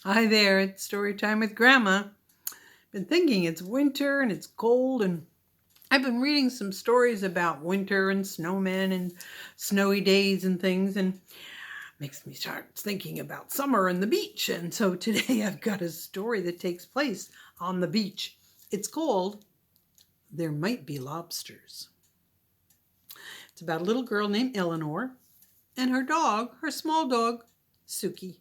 Hi there, it's story time with Grandma. Been thinking it's winter and it's cold, and I've been reading some stories about winter and snowmen and snowy days and things, and makes me start thinking about summer and the beach. And so today I've got a story that takes place on the beach. It's called There Might Be Lobsters. It's about a little girl named Eleanor and her dog, her small dog, Suki.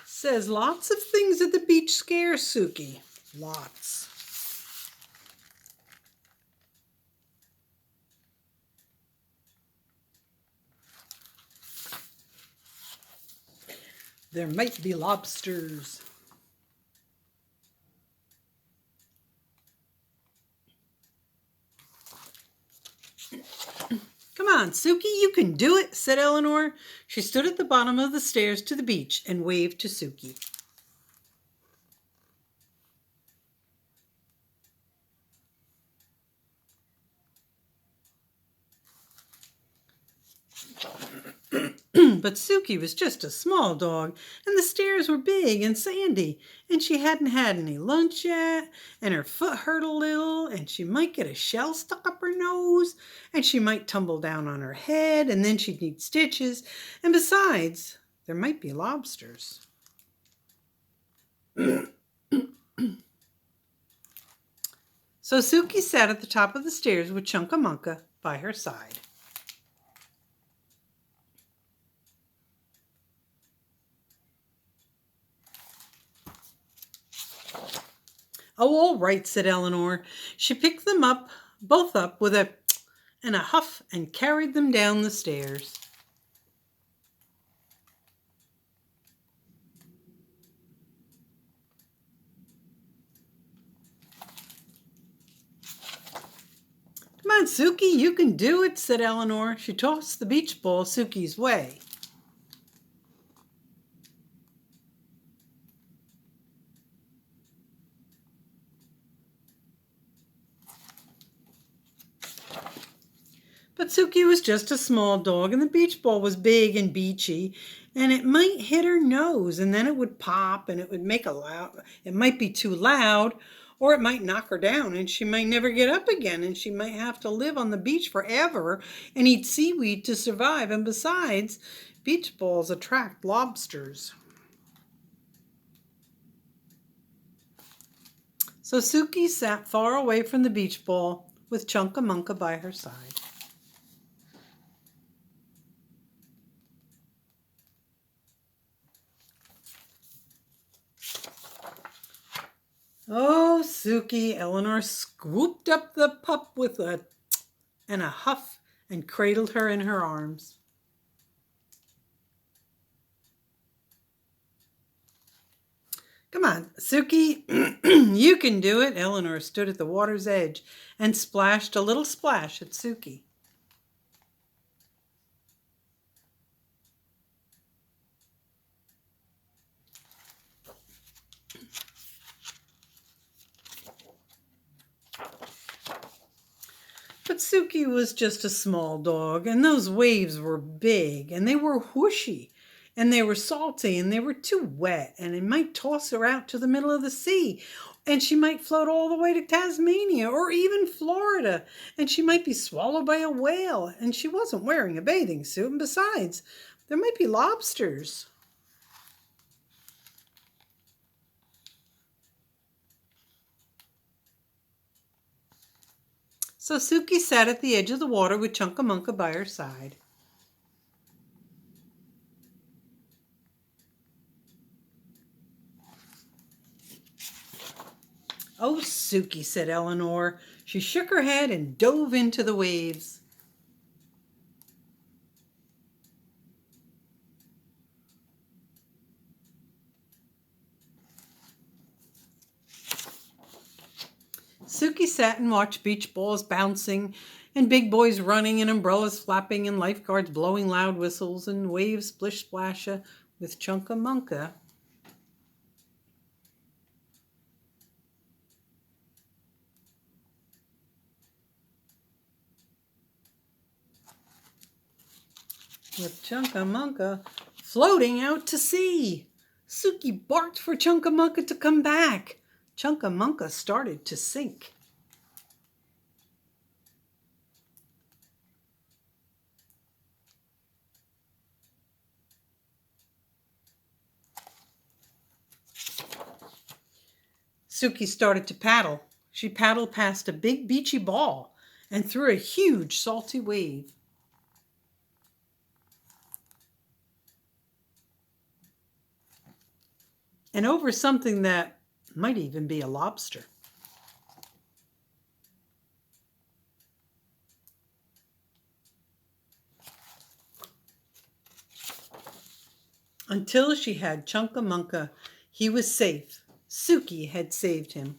Says lots of things at the beach scare Suki. Lots. There might be lobsters. Come on, Suki, you can do it, said Eleanor. She stood at the bottom of the stairs to the beach and waved to Suki. But Suki was just a small dog, and the stairs were big and sandy, and she hadn't had any lunch yet, and her foot hurt a little, and she might get a shell stuck up her nose, and she might tumble down on her head, and then she'd need stitches, and besides, there might be lobsters. So Suki sat at the top of the stairs with Chunkamunka by her side. Oh, all right, said Eleanor. She picked them up, both up, with a and a huff and carried them down the stairs. Come on, Suki, you can do it, said Eleanor. She tossed the beach ball Suki's way. But Suki was just a small dog, and the beach ball was big and beachy, and it might hit her nose, and then it would pop, and it would make a loud. It might be too loud, or it might knock her down, and she might never get up again, and she might have to live on the beach forever and eat seaweed to survive. And besides, beach balls attract lobsters. So Suki sat far away from the beach ball with Chunkamunka by her side. Oh, Suki, Eleanor scooped up the pup with a huff and cradled her in her arms. Come on, Suki, you can do it. Eleanor stood at the water's edge and splashed a little splash at Suki. But Suki was just a small dog, and those waves were big, and they were whooshy, and they were salty, and they were too wet, and it might toss her out to the middle of the sea, and she might float all the way to Tasmania or even Florida, and she might be swallowed by a whale, and she wasn't wearing a bathing suit, and besides, there might be lobsters. So Suki sat at the edge of the water with Chunkamunka by her side. Oh, Suki, said Eleanor. She shook her head and dove into the waves. Suki sat and watched beach balls bouncing, and big boys running, and umbrellas flapping, and lifeguards blowing loud whistles, and waves splish splasha with Chunkamunka. with Chunkamunka floating out to sea. Suki barked for Chunkamunka to come back. Chunkamunka started to sink. Suki started to paddle. She paddled past a big beachy ball and through a huge salty wave. And over something that might even be a lobster. Until she had Chunkamunka, he was safe. Suki had saved him.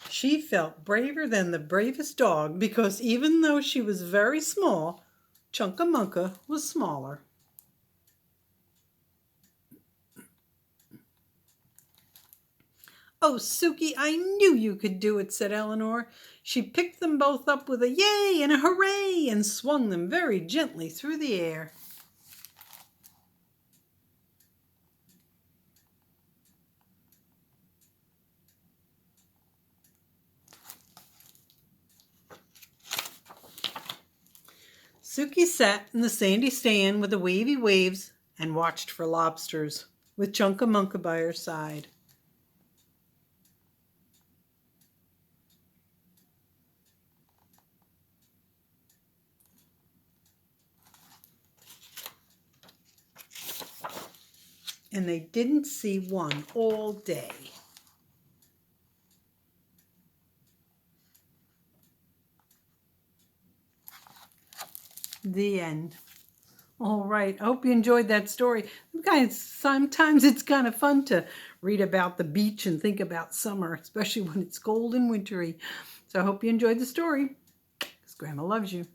She felt braver than the bravest dog because even though she was very small, Chunkamunka was smaller. "Oh, Suki, I knew you could do it," said Eleanor. She picked them both up with a yay and a hooray and swung them very gently through the air. Suki sat in the sandy stand with the wavy waves and watched for lobsters, with Chunkamunka by her side. And they didn't see one all day. The end. All right. I hope you enjoyed that story. Guys, sometimes it's kind of fun to read about the beach and think about summer, especially when it's cold and wintry. So I hope you enjoyed the story, because Grandma loves you.